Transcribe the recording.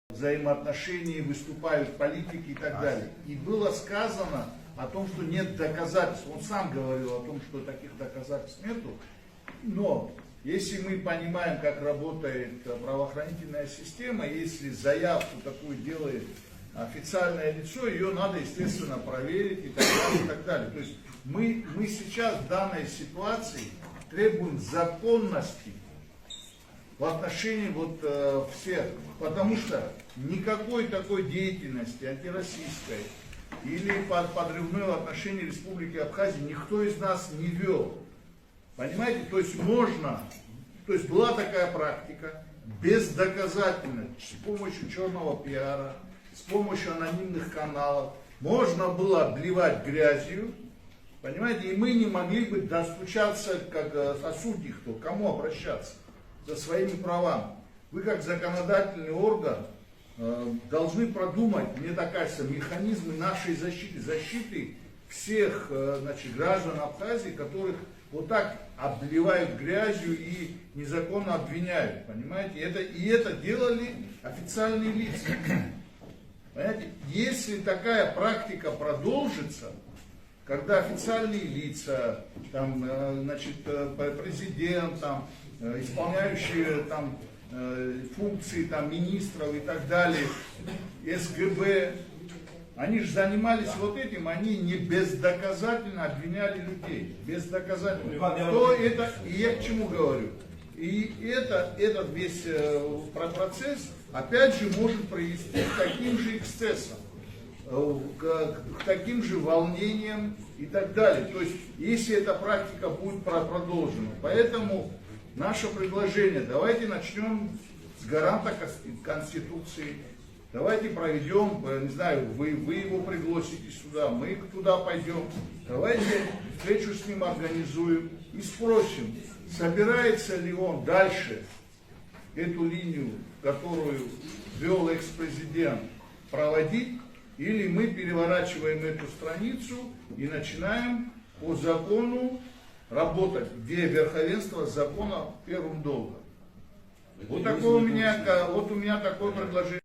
взаимоотношений, выступают политики и так далее. И было сказано о том, что нет доказательств. Он сам говорил о том, что таких доказательств нету. Но если мы понимаем, как работает правоохранительная система, если заявку такую делает официальное лицо, ее надо, естественно, проверить и так далее, и так далее. То есть мы сейчас в данной ситуации требуем законности в отношении всех, потому что никакой такой деятельности антироссийской или подрывной в отношении Республики Абхазия никто из нас не вел. Понимаете, то есть была такая практика, бездоказательно, с помощью черного пиара, с помощью анонимных каналов, можно было обливать грязью, понимаете, и мы не могли бы достучаться, как судьи, кому обращаться за своими правами. Вы как законодательный орган должны продумать, мне так кажется, механизмы нашей защиты всех граждан Абхазии, которых вот так обливают грязью и незаконно обвиняют, понимаете? Это делали официальные лица. Понимаете? Если такая практика продолжится, когда официальные лица, президент, исполняющие функции министров и так далее, СГБ, они же занимались этим, они не бездоказательно обвиняли людей. Бездоказательно. И я к чему говорю? И этот весь процесс, опять же, может привести к таким же эксцессам, к таким же волнениям и так далее. То есть, если эта практика будет продолжена. Поэтому наше предложение, давайте начнем с гаранта Конституции. Давайте проведем, не знаю, вы его пригласите сюда, мы туда пойдем. Давайте встречу с ним организуем и спросим, собирается ли он дальше эту линию, которую вел экс-президент, проводить, или мы переворачиваем эту страницу и начинаем по закону работать, где верховенство закона первым долгом. Вот у меня такое предложение.